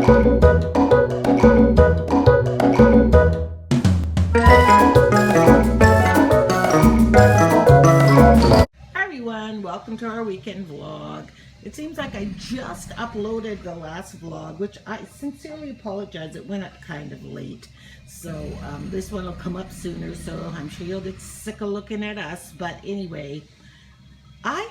Everyone, welcome to our weekend vlog. It seems like I just uploaded the last vlog, which I sincerely apologize. It went up kind of late. So this one will come up sooner, so I'm sure you'll get sick of looking at us. But anyway, I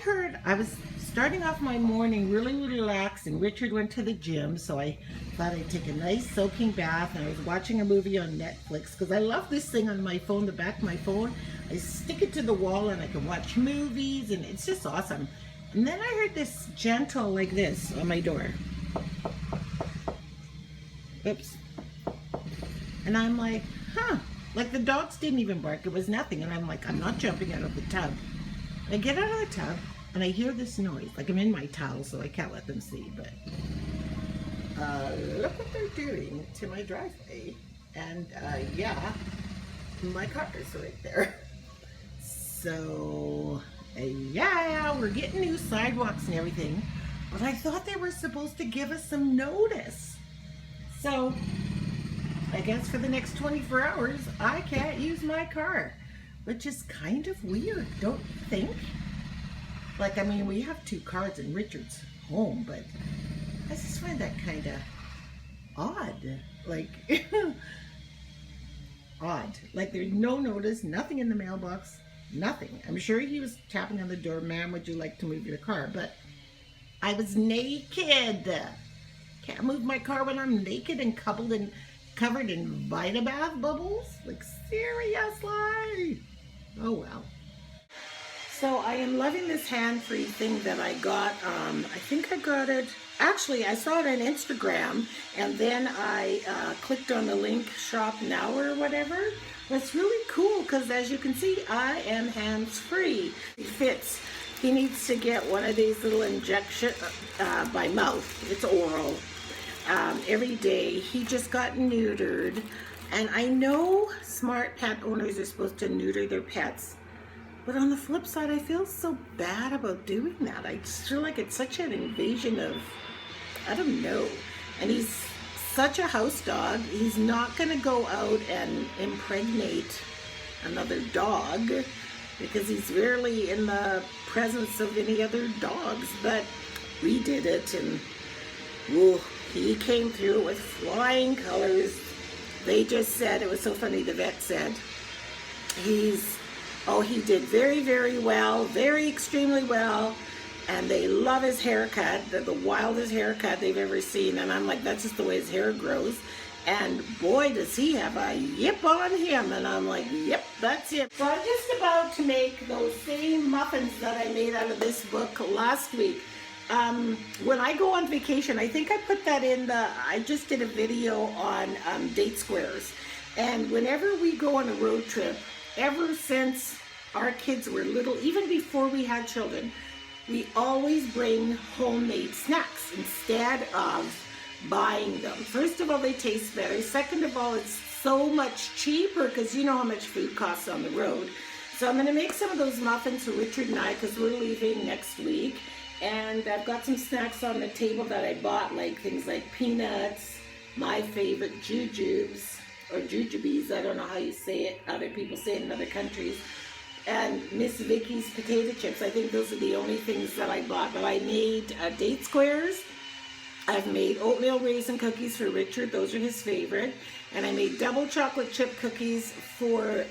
was starting off my morning really relaxed, and Richard went to the gym, so I thought I'd take a nice soaking bath, and I was watching a movie on Netflix because I love this thing on my phone, the back of my phone. I stick it to the wall and I can watch movies, and it's just awesome. And then I heard this gentle like this on my door. Oops. And I'm like, huh. Like the dogs didn't even bark. It was nothing. And I'm like, I'm not jumping out of the tub. I get out of the tub and I hear this noise. Like I'm in my towel, so I can't let them see. But look what they're doing to my driveway. And yeah, my car is right there. So yeah, we're getting new sidewalks and everything, but I thought they were supposed to give us some notice. So I guess for the next 24 hours, I can't use my car, which is kind of weird, don't you think? Like, I mean, we have 2 cars in Richard's home, but I just find that kind of odd. Like, odd. Like, there's no notice, nothing in the mailbox. Nothing. I'm sure he was tapping on the door, ma'am, would you like to move your car? But I was naked. Can't move my car when I'm naked and covered in Vitabath bubbles? Like, seriously? Oh, well. So I am loving this hand-free thing that I got. I think I got it. Actually, I saw it on Instagram, and then I clicked on the link, shop now or whatever. That's really cool because, as you can see, I am hands-free. He fits. He needs to get one of these little injection by mouth. It's oral. Every day. He just got neutered. And I know smart pet owners are supposed to neuter their pets. But on the flip side, I feel so bad about doing that. I just feel like it's such an invasion of, I don't know. And he's such a house dog. He's not going to go out and impregnate another dog because he's rarely in the presence of any other dogs. But we did it, and ooh, he came through with flying colors. They just said, it was so funny, the vet said, he did very, very well, very extremely well. And they love his haircut, the wildest haircut they've ever seen. And I'm like, that's just the way his hair grows. And boy, does he have a yip on him. And I'm like, yep, that's it. So I'm just about to make those same muffins that I made out of this book last week. When I go on vacation, I think I put that in I just did a video on date squares. And whenever we go on a road trip, ever since our kids were little, even before we had children, we always bring homemade snacks instead of buying them. First of all, they taste better. Second of all, it's so much cheaper because you know how much food costs on the road. So I'm going to make some of those muffins for Richard and I because we're leaving next week. And I've got some snacks on the table that I bought, like things like peanuts, my favorite jujubes, or jujubes, I don't know how you say it. Other people say it in other countries. And Miss Vicky's potato chips. I think those are the only things that I bought. But I made date squares. I've made oatmeal raisin cookies for Richard. Those are his favorite. And I made double chocolate chip cookies for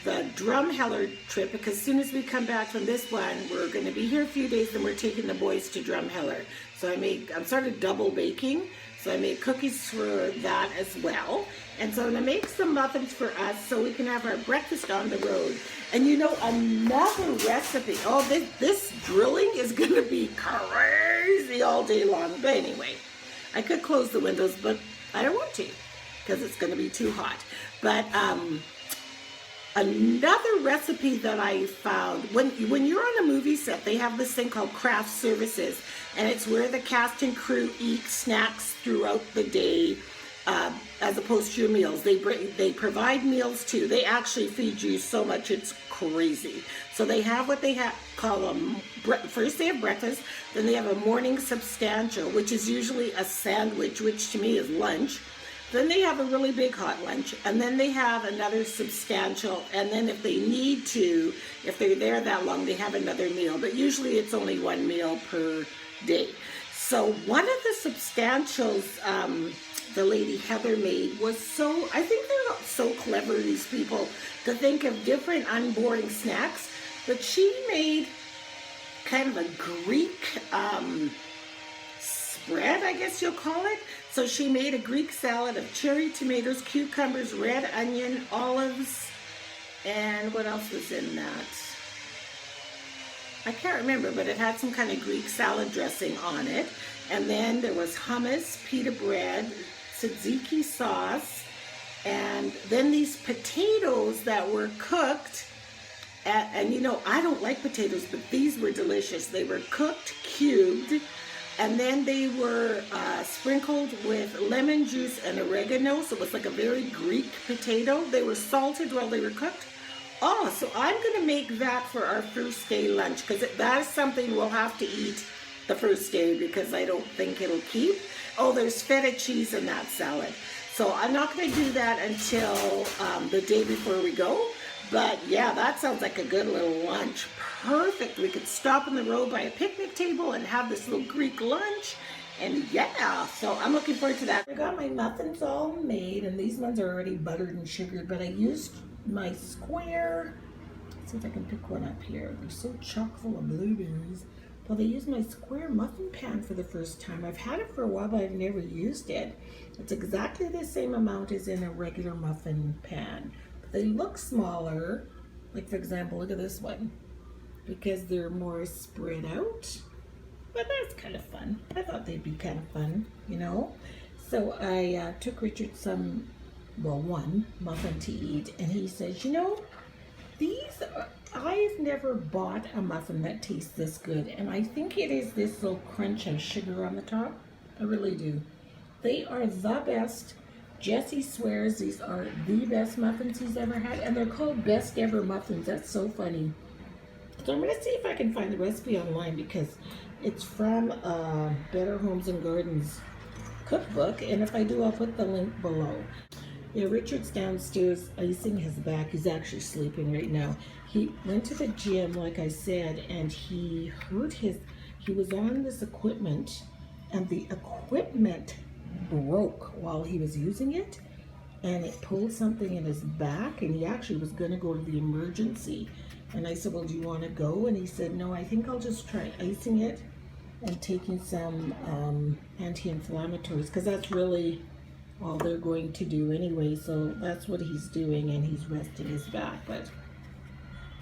the Drumheller trip. Because as soon as we come back from this one, we're going to be here a few days. Then we're taking the boys to Drumheller. So I'm sort of double baking. So I made cookies for that as well. And so I'm going to make some muffins for us so we can have our breakfast on the road. And you know, another recipe. Oh, this drilling is going to be crazy all day long. But anyway, I could close the windows, but I don't want to because it's going to be too hot. But another recipe that I found, when you're on a movie set, they have this thing called craft services. And it's where the cast and crew eat snacks throughout the day. as opposed to your meals. They provide meals too. They actually feed you so much, it's crazy. So they have what they call them. First they have breakfast, then they have a morning substantial, which is usually a sandwich, which to me is lunch. Then they have a really big hot lunch, and then they have another substantial, and then if they need to, if they're there that long, they have another meal. But usually it's only one meal per day. So one of the substantials the lady Heather made was so, I think they're so clever, these people, to think of different unboring snacks. But she made kind of a Greek spread, I guess you'll call it. So she made a Greek salad of cherry tomatoes, cucumbers, red onion, olives, and what else was in that? I can't remember, but it had some kind of Greek salad dressing on it. And then there was hummus, pita bread, tzatziki sauce, and then these potatoes that were cooked. And you know, I don't like potatoes, but these were delicious. They were cooked, cubed, and then they were sprinkled with lemon juice and oregano. So it was like a very Greek potato. They were salted while they were cooked. Oh, so I'm going to make that for our first day lunch, because that is something we'll have to eat the first day, because I don't think it'll keep. Oh, there's feta cheese in that salad. So I'm not going to do that until the day before we go. But yeah, that sounds like a good little lunch. Perfect. We could stop in the road by a picnic table and have this little Greek lunch. And yeah, so I'm looking forward to that. I got my muffins all made, and these ones are already buttered and sugared, but I used my square, let's see if I can pick one up here. They're so chock full of blueberries. Well, I used my square muffin pan for the first time. I've had it for a while, but I've never used it. It's exactly the same amount as in a regular muffin pan. But they look smaller. Like, for example, look at this one, because they're more spread out. But that's kind of fun. I thought they'd be kind of fun, you know? So I took Richard one muffin to eat, and he says, you know, I've never bought a muffin that tastes this good, and I think it is this little crunch of sugar on the top. I really do. They are the best. Jesse swears these are the best muffins he's ever had, and they're called Best Ever Muffins. That's so funny. So I'm going to see if I can find the recipe online, because it's from Better Homes and Gardens cookbook, and if I do, I'll put the link below. Yeah, Richard's downstairs icing his back. He's actually sleeping right now. He went to the gym, like I said, and he was on this equipment, and the equipment broke while he was using it, and it pulled something in his back, and he actually was going to go to the emergency. And I said, well, do you want to go? And he said, no, I think I'll just try icing it and taking some anti-inflammatories, because that's really all they're going to do anyway. So that's what he's doing, and he's resting his back. But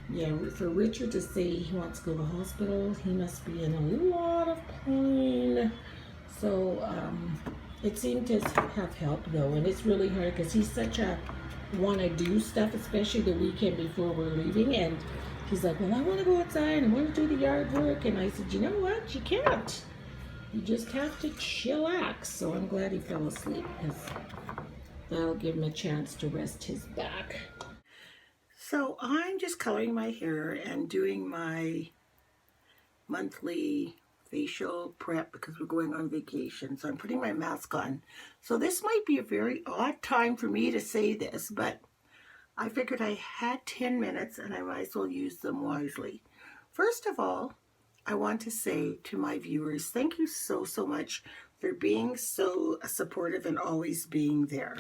yeah, for Richard to say he wants to go to the hospital, he must be in a lot of pain. So it seemed to have helped though, and it's really hard because he's such a want-to-do stuff, especially the weekend before we're leaving, and he's like, well, I want to go outside, I want to do the yard work. And I said, you know what, you can't. You just have to chillax. So I'm glad he fell asleep, because that'll give him a chance to rest his back. So I'm just coloring my hair and doing my monthly facial prep because we're going on vacation. So I'm putting my mask on. So this might be a very odd time for me to say this, but I figured I had 10 minutes and I might as well use them wisely. First of all, I want to say to my viewers, thank you so much for being so supportive and always being there.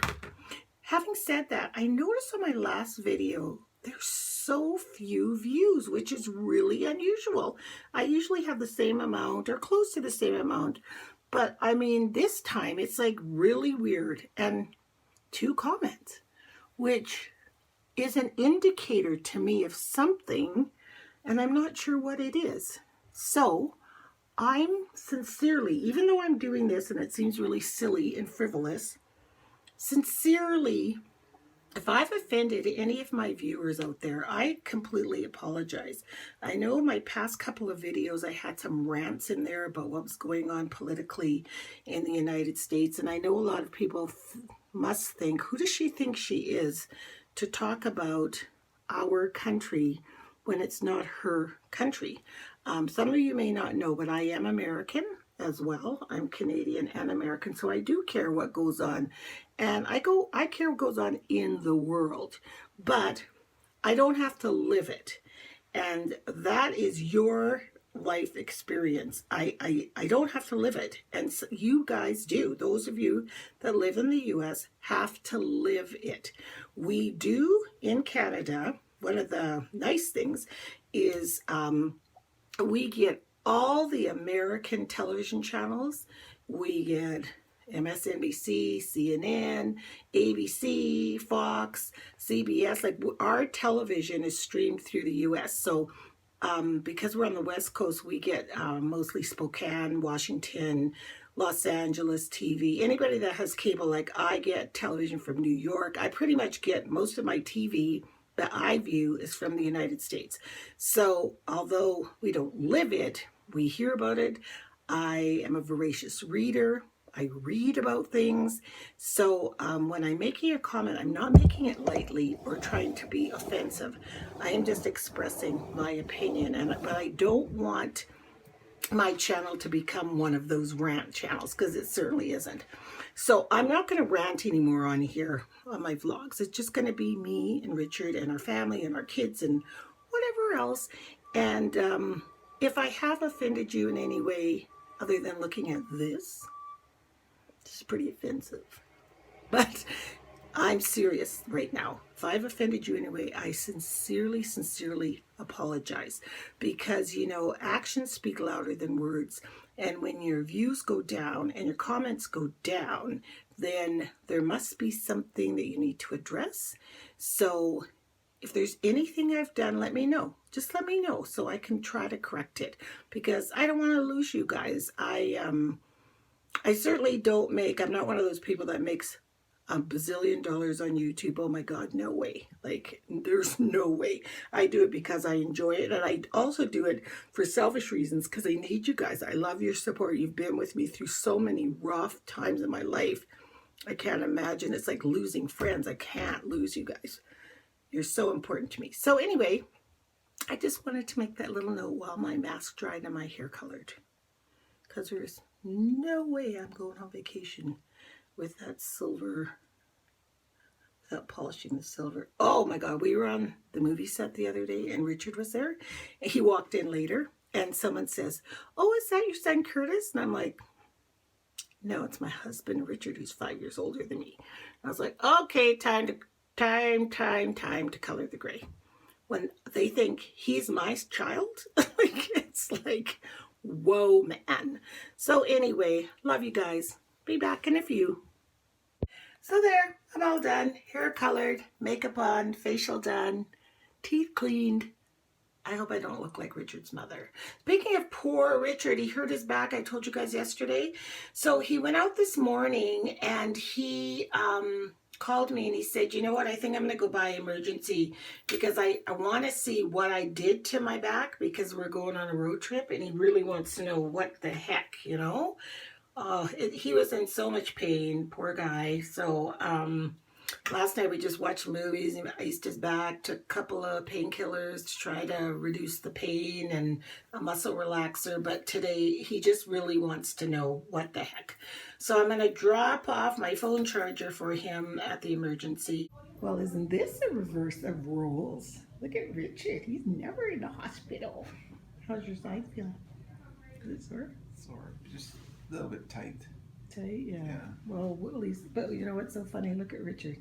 Having said that, I noticed on my last video, there's so few views, which is really unusual. I usually have the same amount or close to the same amount, but I mean, this time it's like really weird, and 2 comments, which is an indicator to me of something, and I'm not sure what it is. So I'm sincerely, even though I'm doing this and it seems really silly and frivolous, sincerely If I've offended any of my viewers out there, I completely apologize. I know my past couple of videos, I had some rants in there about what was going on politically in the United States. And I know a lot of people must think, who does she think she is to talk about our country when it's not her country? Some of you may not know, but I am American as well. I'm Canadian and American, so I do care what goes on. And I care what goes on in the world, but I don't have to live it. And that is your life experience. I don't have to live it. And so you guys do. Those of you that live in the US have to live it. We do in Canada. One of the nice things is we get all the American television channels. We get MSNBC, CNN, ABC, Fox, CBS. Like our television is streamed through the US. So because we're on the West Coast, we get mostly Spokane, Washington, Los Angeles TV. Anybody that has cable, like I get television from New York. I pretty much get most of my TV that I view is from the United States. So although we don't live it, we hear about it. I am a voracious reader. I read about things. So when I'm making a comment, I'm not making it lightly or trying to be offensive. I am just expressing my opinion. But I don't want my channel to become one of those rant channels, because it certainly isn't. So I'm not going to rant anymore on here on my vlogs. It's just going to be me and Richard and our family and our kids and whatever else. And if I have offended you in any way other than looking at this is pretty offensive. But I'm serious right now. If I've offended you in any way, I sincerely apologize. Because, you know, actions speak louder than words. And when your views go down and your comments go down, then there must be something that you need to address. So if there's anything I've done, let me know. Just let me know so I can try to correct it. Because I don't want to lose you guys. I certainly don't make, I'm not one of those people that makes a bazillion dollars on YouTube. Oh my God, no way. Like, there's no way. I do it because I enjoy it. And I also do it for selfish reasons because I need you guys. I love your support. You've been with me through so many rough times in my life. I can't imagine. It's like losing friends. I can't lose you guys. You're so important to me. So anyway, I just wanted to make that little note while my mask dried and my hair colored. Because there's no way I'm going on vacation with that silver, without polishing the silver. Oh my God, we were on the movie set the other day and Richard was there. And he walked in later and someone says, "Oh, is that your son Curtis?" And I'm like, "No, it's my husband Richard, who's 5 years older than me." And I was like, okay, time to color the gray. When they think he's my child, like, it's like, whoa, man. So anyway, love you guys. Be back in a few. So there, I'm all done. Hair colored, makeup on, facial done, teeth cleaned. I hope I don't look like Richard's mother. Speaking of poor Richard, he hurt his back. I told you guys yesterday. So he went out this morning and he called me and he said, "You know what, I think I'm going to go by emergency because I want to see what I did to my back because we're going on a road trip," and he really wants to know what the heck, you know. He was in so much pain, poor guy. So last night we just watched movies. He iced his back, took a couple of painkillers to try to reduce the pain and a muscle relaxer. But today he just really wants to know what the heck. So I'm going to drop off my phone charger for him at the emergency. Well, isn't this a reverse of roles? Look at Richard. He's never in the hospital. How's your side feeling? Is it sore? Sore, just a little bit tight. Tight, yeah. Well, at least, but you know what's so funny? Look at Richard.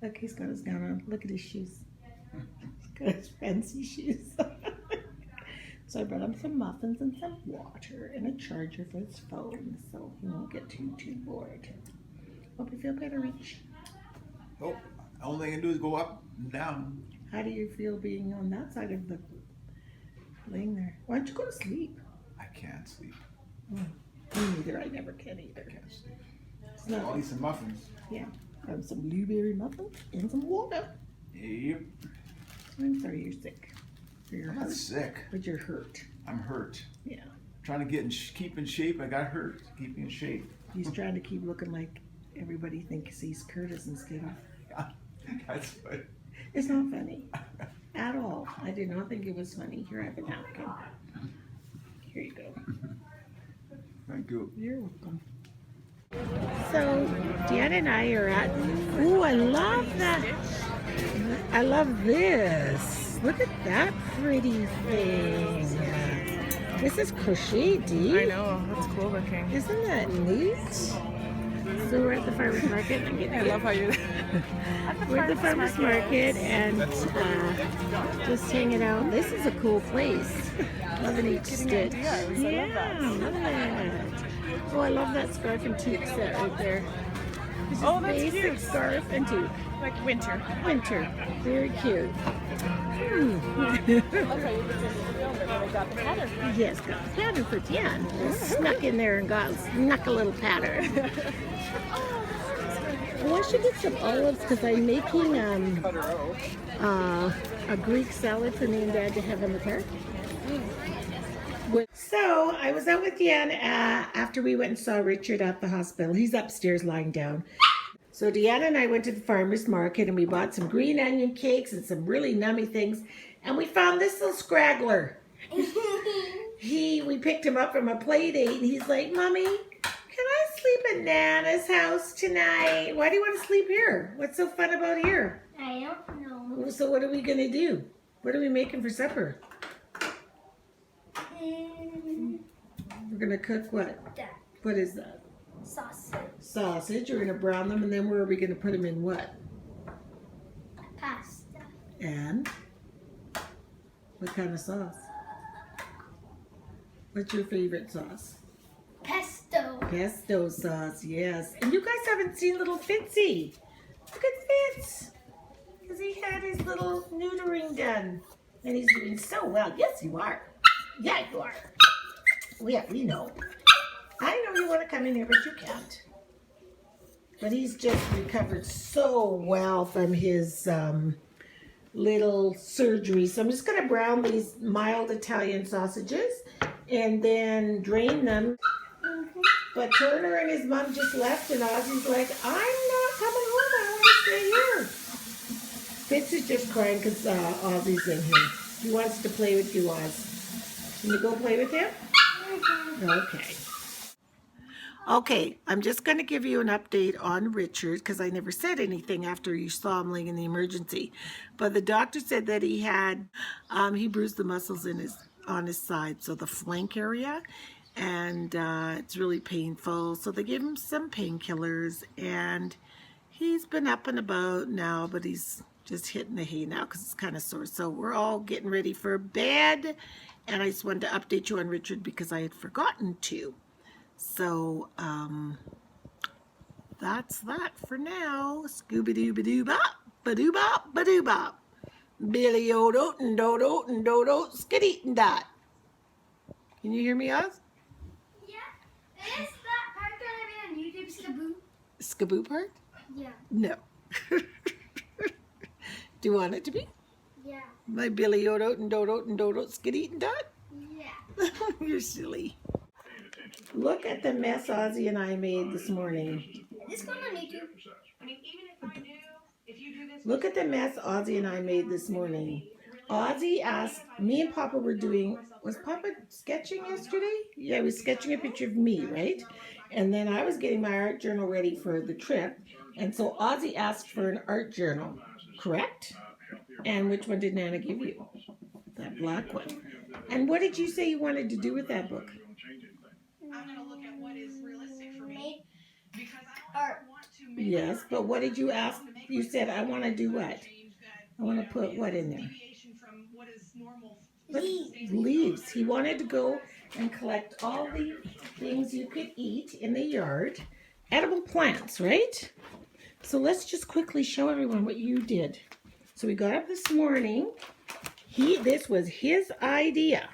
Look, he's got his gown on. Look at his shoes. He's got his fancy shoes. So I brought him some muffins and some water and a charger for his phone so he won't get too bored. Hope you feel better, Rich. Oh, all thing I can do is go up and down. How do you feel being on that side of the laying there? Why don't you go to sleep? I can't sleep. Oh, me neither. I never can either. I can't sleep. It's not, I'll eat some muffins. yeah. Have some blueberry muffins and some water. Yep. I'm sorry you're sick. You're I'm not hurt, sick. but you're hurt. I'm hurt. Yeah. Trying to keep in shape. I got hurt. Keep in shape. He's trying to keep looking like everybody thinks he's Curtis instead of. That's what. It's not funny at all. I did not think it was funny. Here, I have a napkin. Here you go. Thank you. You're welcome. So, Deanna and I are at. Ooh, I love that. I love this. Look at that pretty thing. This is crochet, I know, that's cool looking. Isn't that neat? So we're at the farmer's market. I love how you're We're at the farmer's market and just hanging out. This is a cool place. Loving each stitch. Yeah, I love that. Oh, I love that scarf and toque set right there. Oh, that's Basic cute. scarf and toque. Like winter. Winter. Very cute. I love how you put in the film that they got the pattern. Yes, got the pattern for Jan. Snuck in there and snuck a little pattern. Oh, I should get some olives because I'm making a Greek salad for me and Dad to have on the car. So I was out with Jan after we went and saw Richard at the hospital. He's upstairs lying down. So Deanna and I went to the farmer's market and we bought some green onion cakes and some really nummy things. And we found this little scraggler. We picked him up from a play date and he's like, Mommy, can I sleep at Nana's house tonight? Why do you want to sleep here? What's so fun about here? I don't know. So what are we going to do? What are we making for supper? We're going to cook what? That What is that? sausage, Sausage. We're going to brown them and then where are we going to put them in what? pasta, And what kind of sauce? What's your favorite sauce? pesto. Pesto sauce, yes. And you guys haven't seen little Fitzy. Look at Fitz. Because he had his little neutering done. And he's doing so well. Yes, you are. Yeah, you are. Yeah, we know. I know you want to come in here, but you can't. But he's just recovered so well from his little surgery. So I'm just going to brown these mild Italian sausages and then drain them. But Turner and his mom just left and Ozzy's like, I'm not coming home. I want to stay here. Fitz is just crying because Ozzy's in here. He wants to play with you, Oz. Can you go play with him? Okay. Okay, I'm just going to give you an update on Richard because I never said anything after you saw him laying in the emergency. But the doctor said that he had, he bruised the muscles on his side, so the flank area, and it's really painful. So they gave him some painkillers, and he's been up and about now, but he's just hitting the hay now because it's kind of sore. So we're all getting ready for bed, and I just wanted to update you on Richard because I had forgotten to. So, that's that for now. Scooby-Doo-ba-doo-bop, ba-doo-bop, ba-doo-bop. Billy-o-do, and do-do, and do-do, skiddy, and dot. Can you hear me, Oz? Yeah. Is that part gonna be on YouTube, Skaboo? Skaboo part? Yeah. No. Do you want it to be? Yeah. My Billy-o-do, and do-do, and do-do, skiddy, and dot? Yeah. You're silly. Look at the mess Ozzy and I made this morning. Is this going on YouTube? Look at the mess Ozzy and I made this morning. Ozzy asked, me and Papa were doing, was Papa sketching yesterday? Yeah, he was sketching a picture of me, right? And then I was getting my art journal ready for the trip. And so Ozzy asked for an art journal, correct? And which one did Nana give you? That black one. And what did you say you wanted to do with that book? I'm going to look at what is realistic for me because I Art. don't want to make Yes, but what did you ask? You said, I want to do what? change that, I want to put what in there? deviation from what is normal. But leaves. He wanted to go and collect all the things you could eat in the yard. Edible plants, right? So let's just quickly show everyone what you did. So we got up this morning. This was his idea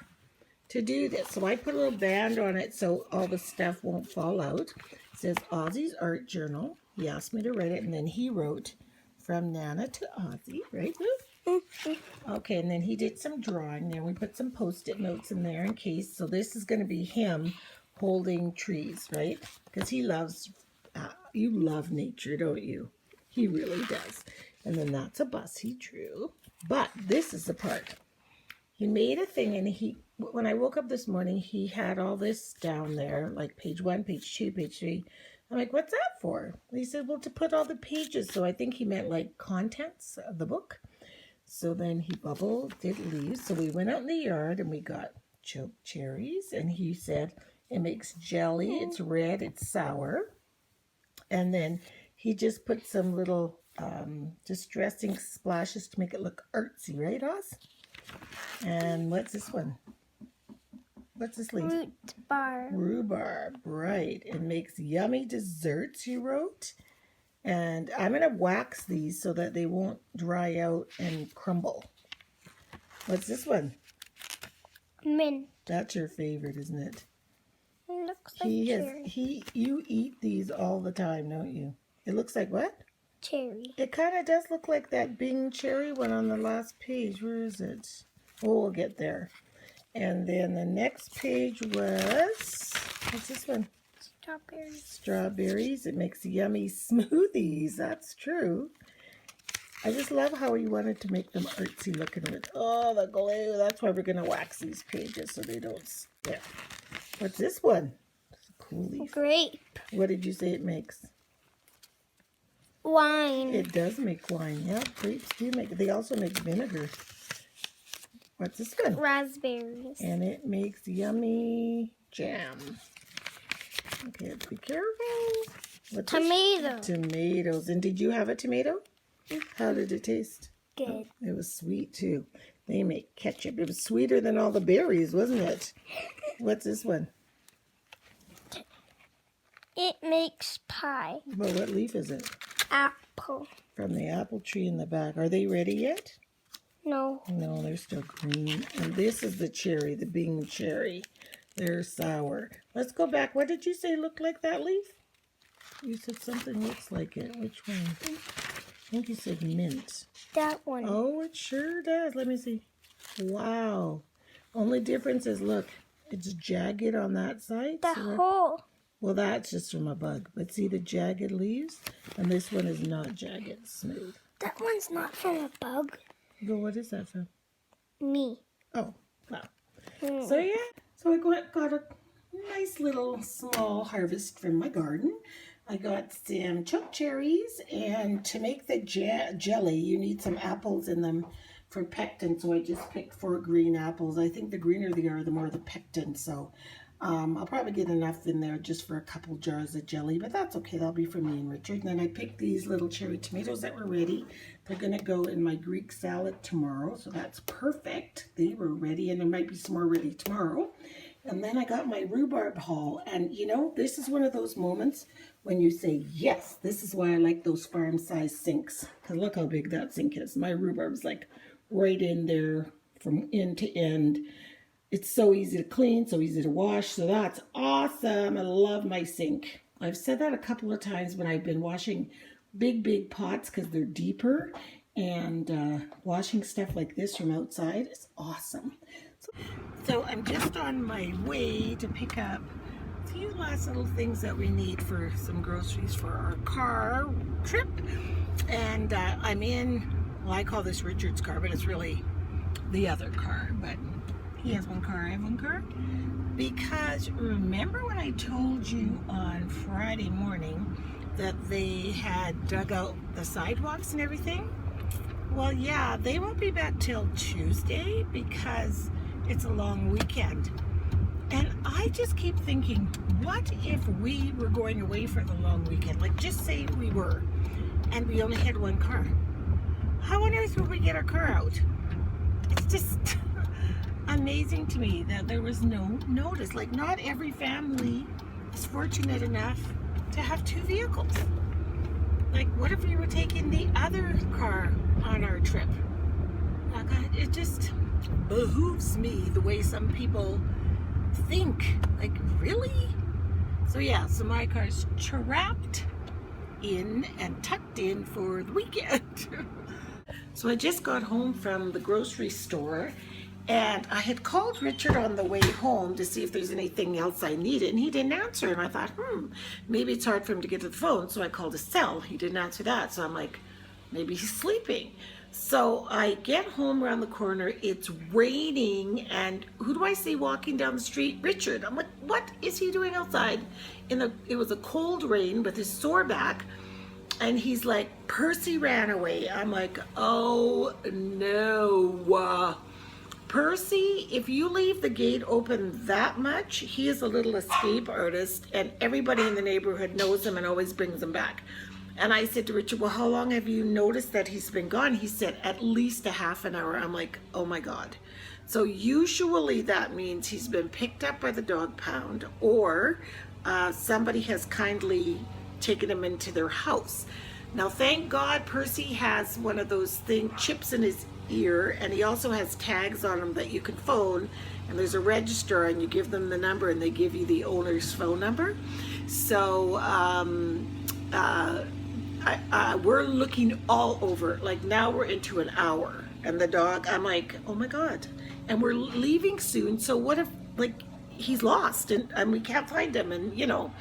to do this. So I put a little band on it so all the stuff won't fall out. It says Ozzy's Art Journal. He asked me to write it, and then he wrote from Nana to Ozzy, right, Lou? Okay, and then he did some drawing. Then we put some Post-it notes in there in case. So this is going to be him holding trees, right? Because he loves, you love nature, don't you? He really does. And then that's a bus he drew. But this is the part. He made a thing, and when I woke up this morning, he had all this down there, like page 1, page 2, page 3. I'm like, what's that for? He said, well, to put all the pages. So I think he meant like contents of the book. So then he did leaves. So we went out in the yard and we got choke cherries. And he said, it makes jelly. It's red. It's sour. And then he just put some little distressing splashes to make it look artsy. Right, Oz? And what's this one? What's this leaf? Rhubarb. Rhubarb, right. It makes yummy desserts, he wrote. And I'm going to wax these so that they won't dry out and crumble. What's this one? Mint. That's your favorite, isn't it? It looks like cherry. You eat these all the time, don't you? It looks like what? Cherry. It kind of does look like that Bing cherry one on the last page. Where is it? Oh, we'll get there. And then the next page was, what's this one? Strawberries. Strawberries. It makes yummy smoothies. That's true. I just love how he wanted to make them artsy looking with, oh, the glue. That's why we're going to wax these pages so they don't stick. What's this one? It's a cool leaf. Grape. What did you say it makes? Wine. It does make wine. Yeah, grapes do make, they also make vinegar. What's this one? Raspberries. And it makes yummy jam. Okay, let's be careful. What's this? Tomato. Tomatoes. And did you have a tomato? How did it taste? Good. It was sweet too. They make ketchup. It was sweeter than all the berries, wasn't it? What's this one? It makes pie. Well, what leaf is it? Apple. From the apple tree in the back. Are they ready yet? No. No, they're still green. And this is the cherry, the Bing cherry. They're sour. Let's go back. What did you say looked like that leaf? You said something looks like it. Which one? I think you said mint. That one. Oh, it sure does. Let me see. Wow. Only difference is, look, it's jagged on that side. The So hole. well, that's just from a bug. But see the jagged leaves? And this one is not jagged, it's smooth. That one's not from a bug. Well, what is that from? Me. Oh, wow. So yeah, so I got a nice little small harvest from my garden. I got some choke cherries, and to make the jelly, you need some apples in them for pectin. So I just picked 4 green apples. I think the greener they are, the more the pectin. So I'll probably get enough in there just for a couple jars of jelly, but that's okay. That'll be for me and Richard. And then I picked these little cherry tomatoes that were ready. They're going to go in my Greek salad tomorrow, so that's perfect. They were ready, and there might be some more ready tomorrow. And then I got my rhubarb haul, and you know, this is one of those moments when you say, yes, this is why I like those farm-sized sinks. Because look how big that sink is. My rhubarb's like right in there from end to end. It's so easy to clean, so easy to wash, so that's awesome. I love my sink. I've said that a couple of times when I've been washing big pots because they're deeper, and washing stuff like this from outside is awesome. So I'm just on my way to pick up a few last little things that we need for some groceries for our car trip. And I'm in, well, I call this Richard's car, but it's really the other car. But he has one car, I have one car. Because remember when I told you on Friday morning that they had dug out the sidewalks and everything? Well, yeah, they won't be back till Tuesday because it's a long weekend. And I just keep thinking, what if we were going away for the long weekend? Like, just say we were, and we only had one car. How on earth would we get our car out? It's just amazing to me that there was no notice. Like, not every family is fortunate enough to have 2 vehicles. Like, what if we were taking the other car on our trip? It just behooves me the way some people think, like, really? So yeah, so my car's trapped in and tucked in for the weekend. So I just got home from the grocery store, and I had called Richard on the way home to see if there's anything else I needed, and he didn't answer. And I thought, maybe it's hard for him to get to the phone. So I called his cell. He didn't answer that. So I'm like, maybe he's sleeping. So I get home around the corner. It's raining, and who do I see walking down the street? Richard. I'm like, what is he doing outside? It was a cold rain with his sore back. And he's like, Percy ran away. I'm like, oh no. Percy, if you leave the gate open that much, he is a little escape artist, and everybody in the neighborhood knows him and always brings him back. And I said to Richard, well, how long have you noticed that he's been gone? He said, at least a half an hour. I'm like, oh my God. So usually that means he's been picked up by the dog pound, or somebody has kindly taken him into their house. Now, thank God Percy has one of those chips in his ear, and he also has tags on him that you can phone, and there's a register, and you give them the number, and they give you the owner's phone number. So we're looking all over. Like, now we're into an hour, and the dog, I'm like, oh my God. And we're leaving soon, so what if, like, he's lost and we can't find him, and you know.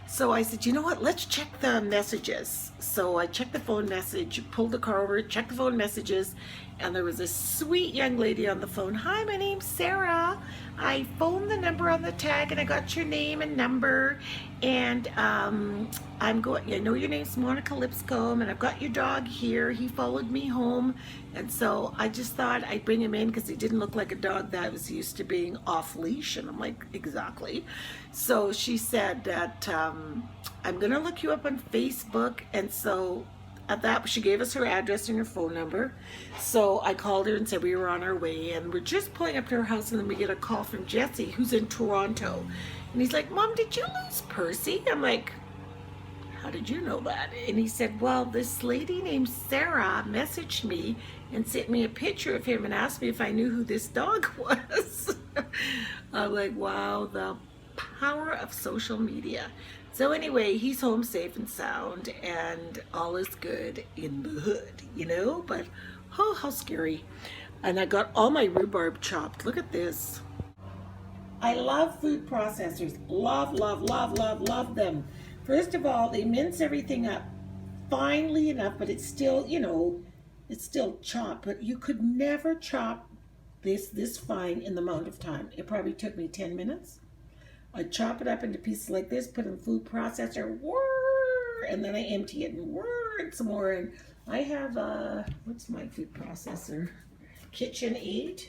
So I said, you know what, let's check the messages. So I checked the phone message, pulled the car over, checked the phone messages, and there was a sweet young lady on the phone. Hi, my name's Sarah. I phoned the number on the tag, and I got your name and number, and I know your name's Monica Lipscomb, and I've got your dog here. He followed me home, and so I just thought I'd bring him in because he didn't look like a dog that was used to being off leash. And I'm like, exactly. So she said that I'm gonna look you up on Facebook, and so at that, she gave us her address and her phone number. So I called her and said we were on our way, and we're just pulling up to her house, and then we get a call from Jesse, who's in Toronto. And he's like, Mom, did you lose Percy? I'm like, how did you know that? And he said, well, this lady named Sarah messaged me and sent me a picture of him and asked me if I knew who this dog was. I'm like, wow, the power of social media. So anyway, he's home safe and sound, and all is good in the hood, you know? But, oh, how scary. And I got all my rhubarb chopped. Look at this. I love food processors. Love, love, love, love, love them. First of all, they mince everything up finely enough, but it's still, you know, it's still chopped. But you could never chop this fine in the amount of time. It probably took me 10 minutes. I chop it up into pieces like this, put it in the food processor, whirr, and then I empty it and whirr, and some more. And I have what's my food processor? KitchenAid.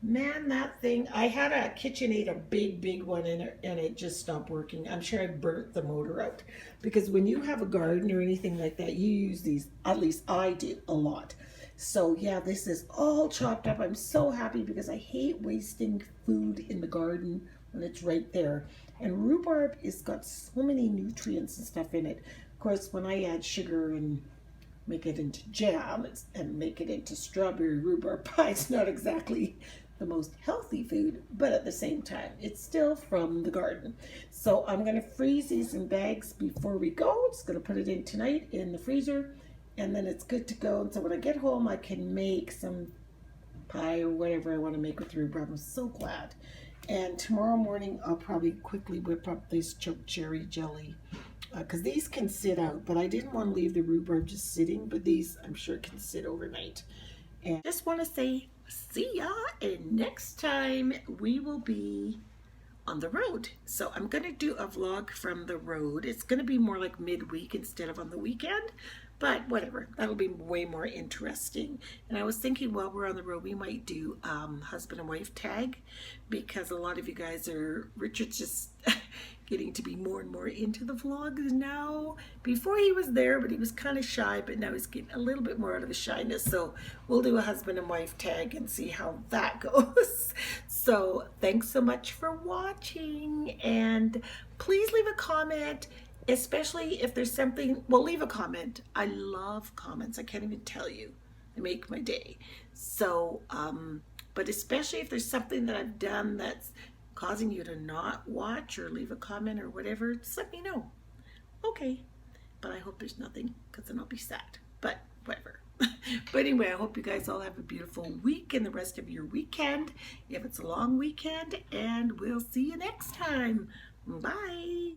Man, that thing, I had a KitchenAid, a big one in it, and it just stopped working. I'm sure I burnt the motor out, because when you have a garden or anything like that, you use these, at least I do, a lot. So yeah, this is all chopped up. I'm so happy because I hate wasting food in the garden when it's right there. And rhubarb is got so many nutrients and stuff in it. Of course, when I add sugar and make it into jam and make it into strawberry rhubarb pie, it's not exactly the most healthy food, but at the same time, it's still from the garden. So I'm gonna freeze these in bags before we go. Just gonna put it in tonight in the freezer, and then it's good to go. And so when I get home, I can make some pie or whatever I want to make with rhubarb. I'm so glad. And tomorrow morning, I'll probably quickly whip up this choke cherry jelly, because these can sit out, but I didn't want to leave the rhubarb just sitting, but these I'm sure can sit overnight. And just want to say, see ya, and next time we will be on the road. So I'm going to do a vlog from the road. It's going to be more like midweek instead of on the weekend, but whatever, that'll be way more interesting. And I was thinking while we're on the road, we might do husband and wife tag, because a lot of you guys Richard's just getting to be more and more into the vlogs now. Before he was there, but he was kind of shy, but now he's getting a little bit more out of his shyness. So we'll do a husband and wife tag and see how that goes. So thanks so much for watching, and please leave a comment, especially if there's something, well, leave a comment. I love comments. I can't even tell you. They make my day. So, but especially if there's something that I've done that's causing you to not watch or leave a comment or whatever, just let me know. Okay, but I hope there's nothing, because then I'll be sad, but whatever. But anyway, I hope you guys all have a beautiful week and the rest of your weekend, if it's a long weekend, and we'll see you next time. Bye.